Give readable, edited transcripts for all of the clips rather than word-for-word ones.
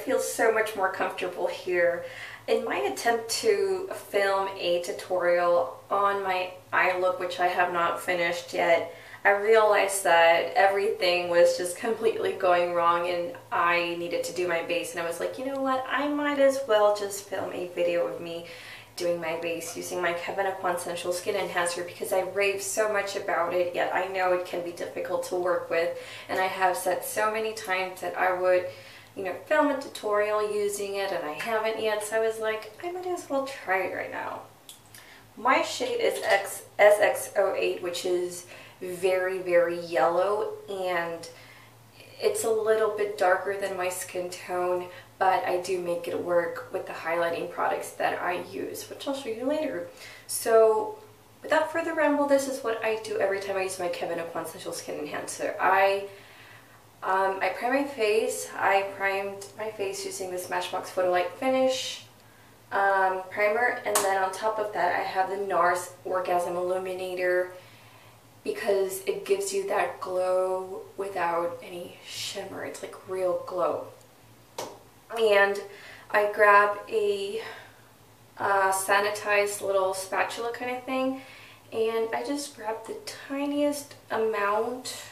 feel so much more comfortable here. In my attempt to film a tutorial on my eye look, which I have not finished yet, I realized that everything was just completely going wrong and I needed to do my base, and I was like, you know what, I might as well just film a video of me doing my base using my Kevyn Aucoin Sensual Skin Enhancer, because I rave so much about it, yet I know it can be difficult to work with, and I have said so many times that I would, you know, film a tutorial using it, and I haven't yet, so I was like, I might as well try it right now. My shade is SX08, which is very, very yellow, and it's a little bit darker than my skin tone, but I do make it work with the highlighting products that I use, which I'll show you later. So without further ramble, this is what I do every time I use my Kevyn Aucoin Sensual Skin Enhancer. I prime my face. I primed my face using the Smashbox Photo Light Finish primer, and then on top of that I have the Nars Orgasm Illuminator, because it gives you that glow without any shimmer. It's like real glow. And I grab a sanitized little spatula kind of thing, and I just grab the tiniest amount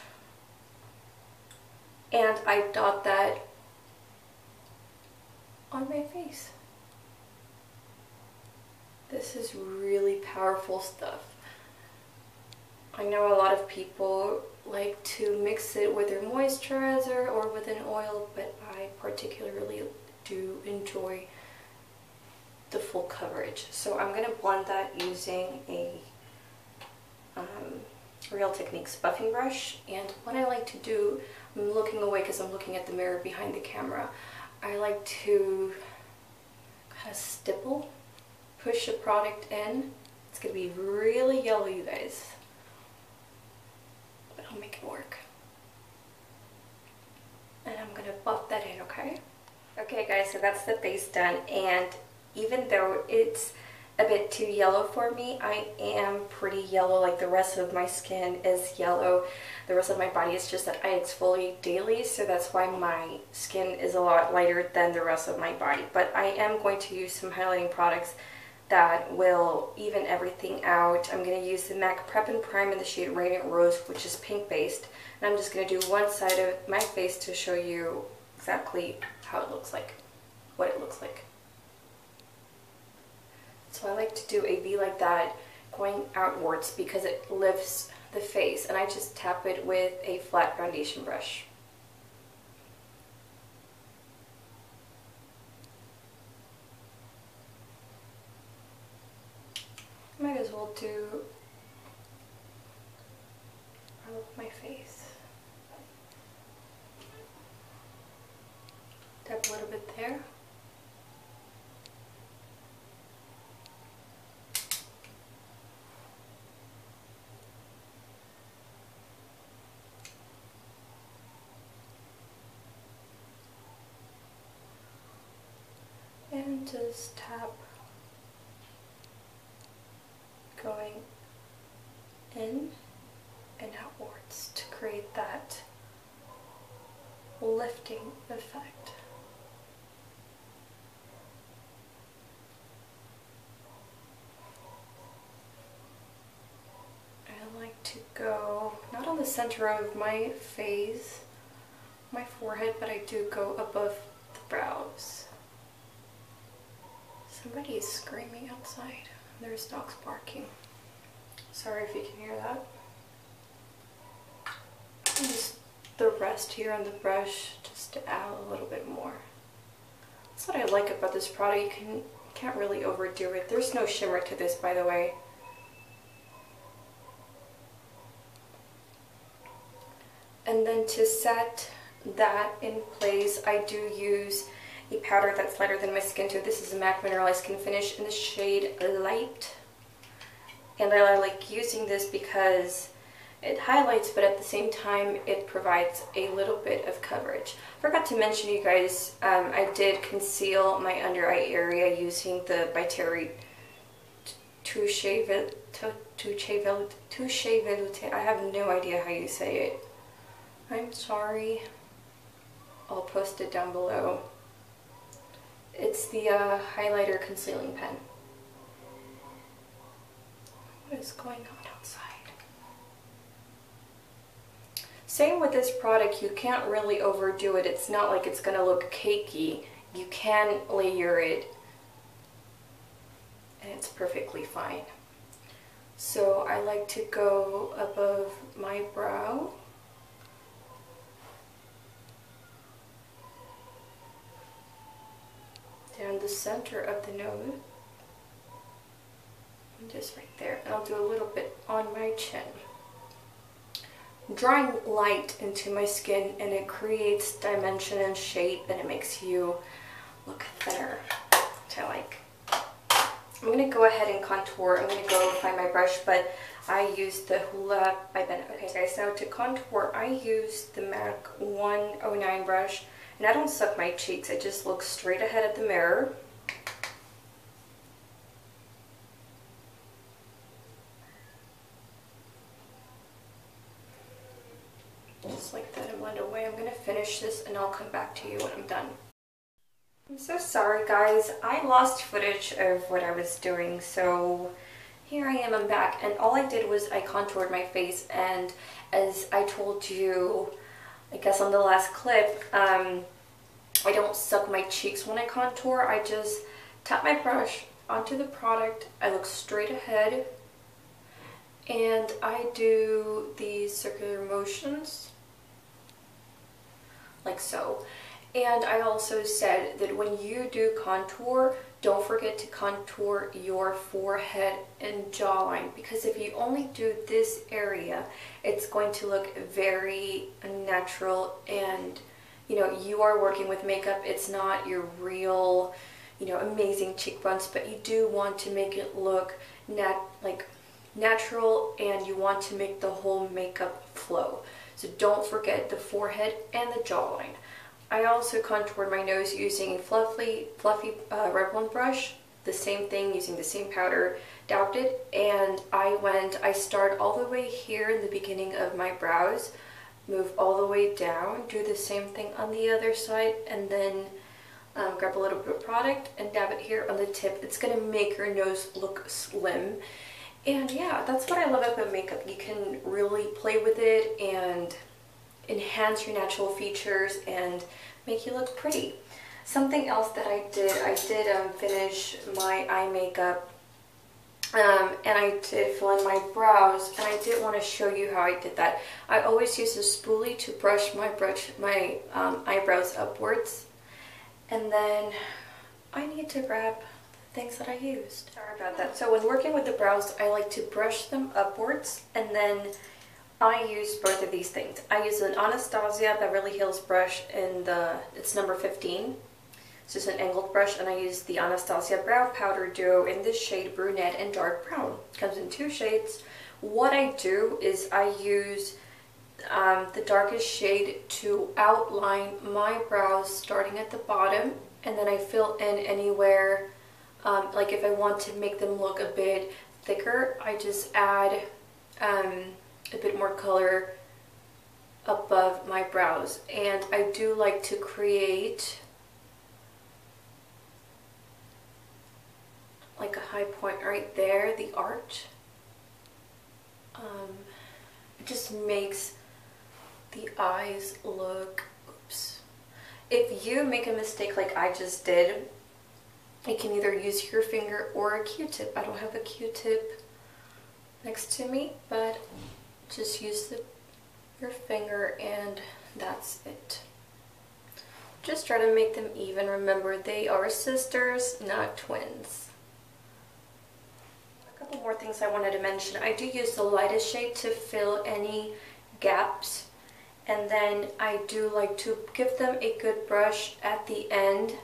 and I dot that on my face. This is really powerful stuff. I know a lot of people like to mix it with their moisturizer or with an oil, but I particularly do enjoy the full coverage. So I'm going to blend that using a Real Techniques buffing brush. And what I like to do, I'm looking away because I'm looking at the mirror behind the camera, I like to kind of stipple, push the product in. It's going to be really yellow, you guys. I'll make it work. And I'm gonna buff that in, okay? Okay guys, so that's the base done, and even though it's a bit too yellow for me, I am pretty yellow. Like, the rest of my skin is yellow. The rest of my body is just that I exfoliate daily, so that's why my skin is a lot lighter than the rest of my body. But I am going to use some highlighting products that will even everything out. I'm going to use the MAC Prep and Prime in the shade Radiant Rose, which is pink based. And I'm just going to do one side of my face to show you exactly how it looks like, what it looks like. So I like to do a V like that going outwards because it lifts the face, and I just tap it with a flat foundation brush. Might as well do all of my face. Tap a little bit there. And just tap, going in and outwards to create that lifting effect. I like to go not on the center of my face, my forehead, but I do go above the brows. Somebody is screaming outside. There's dogs barking. Sorry if you can hear that. And just the rest here on the brush, just to add a little bit more. That's what I like about this product. You can't really overdo it. There's no shimmer to this, by the way. And then to set that in place, I do use a powder that's lighter than my skin tone. This is a MAC Mineralize Skinfinish in the shade Light. And I like using this because it highlights, but at the same time it provides a little bit of coverage. Forgot to mention, you guys, I did conceal my under eye area using the by Terry Touche Veloute. I have no idea how you say it. I'm sorry. I'll post it down below. It's the highlighter concealing pen. What is going on outside? Same with this product, you can't really overdo it. It's not like it's gonna look cakey. You can layer it and it's perfectly fine. So I like to go above my brow. Down the center of the nose. And just right there. And I'll do a little bit on my chin. I'm drawing light into my skin and it creates dimension and shape and it makes you look thinner, which I like. I'm going to go ahead and contour. I'm going to go find my brush, but I use the Hoola by Benefit. Okay guys, now to contour, I use the MAC 109 brush, and I don't suck my cheeks, I just look straight ahead at the mirror. Just like that and blend away. I'm going to finish this and I'll come back to you when I'm done. I'm so sorry guys, I lost footage of what I was doing, so here I am, I'm back, and all I did was I contoured my face, and as I told you, I guess on the last clip, I don't suck my cheeks when I contour. I just tap my brush onto the product, I look straight ahead, and I do these circular motions, like so. And I also said that when you do contour, don't forget to contour your forehead and jawline, because if you only do this area, it's going to look very natural, and you know, you are working with makeup. It's not your real, you know, amazing cheekbones, but you do want to make it look natural, and you want to make the whole makeup flow. So don't forget the forehead and the jawline. I also contoured my nose using a fluffy Revlon brush. The same thing, using the same powder, dabbed it, and I start all the way here in the beginning of my brows, move all the way down, do the same thing on the other side, and then grab a little bit of product and dab it here on the tip. It's gonna make your nose look slim. And yeah, that's what I love about makeup. You can really play with it and enhance your natural features and make you look pretty. Something else that I did finish my eye makeup, and I did fill in my brows, and I did want to show you how I did that. I always use a spoolie to brush my eyebrows upwards, and then I need to grab the things that I used. Sorry about that. So when working with the brows, I like to brush them upwards, and then I use both of these things. I use an Anastasia Beverly Hills brush in it's number 15. It's just an angled brush, and I use the Anastasia Brow Powder Duo in this shade Brunette and Dark Brown. It comes in 2 shades. What I do is I use the darkest shade to outline my brows starting at the bottom, and then I fill in anywhere, like if I want to make them look a bit thicker, I just add a bit more color above my brows. And I do like to create like a high point right there, the arch. It just makes the eyes look, oops. If you make a mistake like I just did, you can either use your finger or a Q-tip. I don't have a Q-tip next to me, but just use your finger and that's it. Just try to make them even. Remember, they are sisters, not twins. A couple more things I wanted to mention. I do use the lightest shade to fill any gaps, and then I do like to give them a good brush at the end.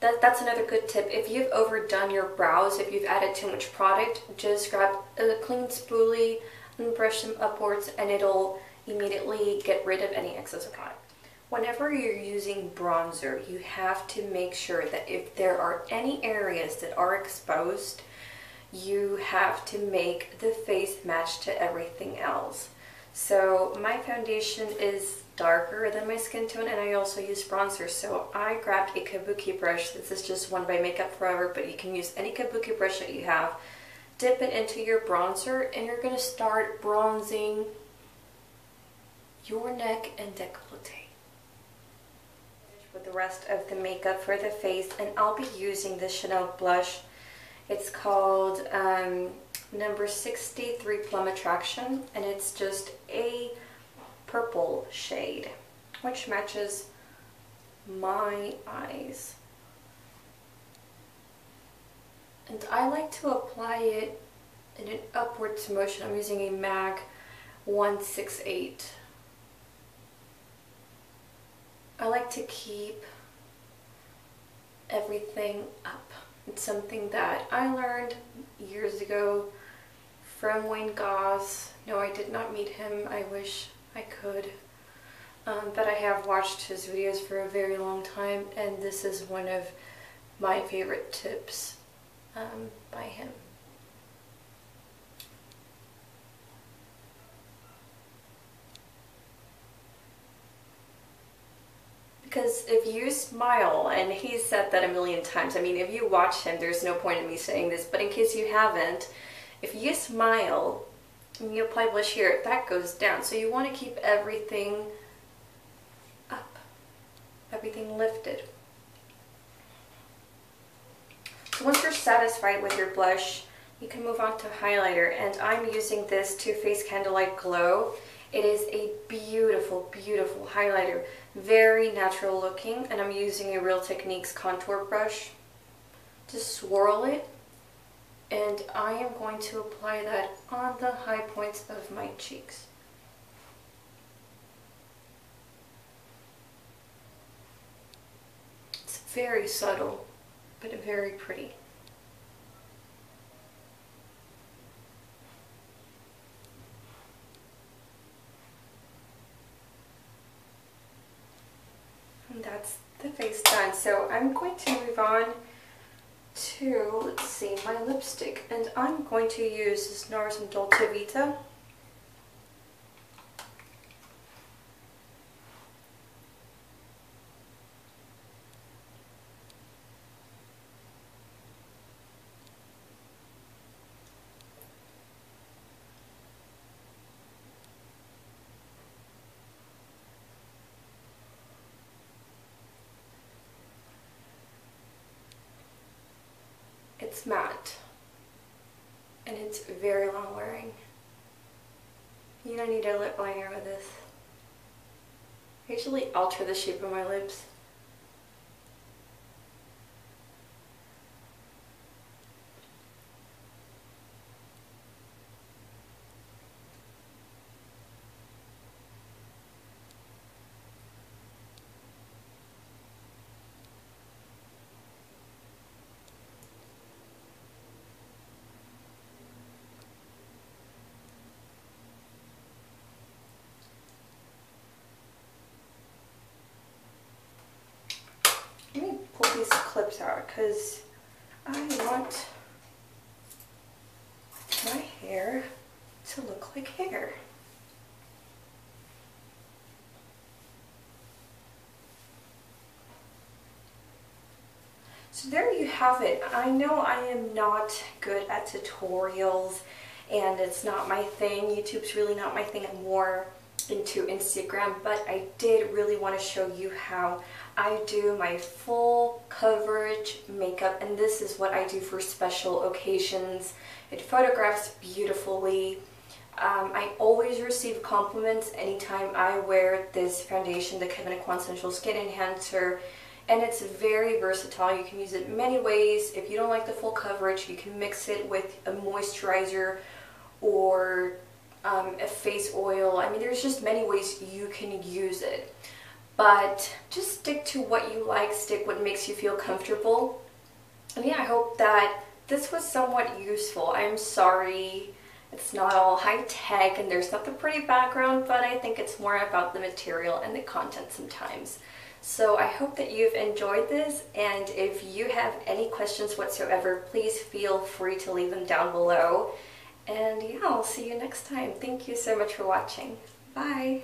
That's another good tip. If you've overdone your brows, if you've added too much product, just grab a clean spoolie and brush them upwards, and it'll immediately get rid of any excess product. Whenever you're using bronzer, you have to make sure that if there are any areas that are exposed, you have to make the face match to everything else. So my foundation is darker than my skin tone, and I also use bronzer. So I grabbed a kabuki brush. This is just one by Makeup Forever, but you can use any kabuki brush that you have. Dip it into your bronzer, and you're going to start bronzing your neck and décolleté. With the rest of the makeup for the face, and I'll be using this Chanel blush. It's called number 63 Plum Attraction, and it's just a purple shade, which matches my eyes. And I like to apply it in an upwards motion. I'm using a MAC 168. I like to keep everything up. It's something that I learned years ago from Wayne Goss. No, I did not meet him. I wish I could. But I have watched his videos for a very long time, and this is one of my favorite tips by him. Because if you smile, and he's said that a million times, I mean, if you watch him, there's no point in me saying this, but in case you haven't, if you smile and you apply blush here, that goes down. So you want to keep everything up, everything lifted. So once you're satisfied with your blush, you can move on to highlighter, and I'm using this Too Faced Candlelight Glow. It is a beautiful, beautiful highlighter, very natural looking, and I'm using a Real Techniques contour brush to swirl it, and I am going to apply that on the high points of my cheeks. It's very subtle, but very pretty. And that's the face done. So I'm going to move on to, let's see, my lipstick. And I'm going to use this Nars and Dolce Vita. It's matte, and it's very long wearing. You don't need a lip liner with this. I usually alter the shape of my lips. Let me pull these clips out because I want my hair to look like hair. So there you have it. I know I am not good at tutorials and it's not my thing. YouTube's really not my thing. I'm more into Instagram, but I did really want to show you how I do my full coverage makeup, and this is what I do for special occasions. It photographs beautifully. I always receive compliments anytime I wear this foundation, the Kevyn Aucoin Sensual Skin Enhancer, and it's very versatile. You can use it many ways. If you don't like the full coverage, you can mix it with a moisturizer or a face oil. I mean, there's just many ways you can use it. But just stick to what you like, stick what makes you feel comfortable. And yeah, I hope that this was somewhat useful. I'm sorry it's not all high tech and there's not the pretty background, but I think it's more about the material and the content sometimes. So I hope that you've enjoyed this, and if you have any questions whatsoever, please feel free to leave them down below. And yeah, I'll see you next time. Thank you so much for watching. Bye!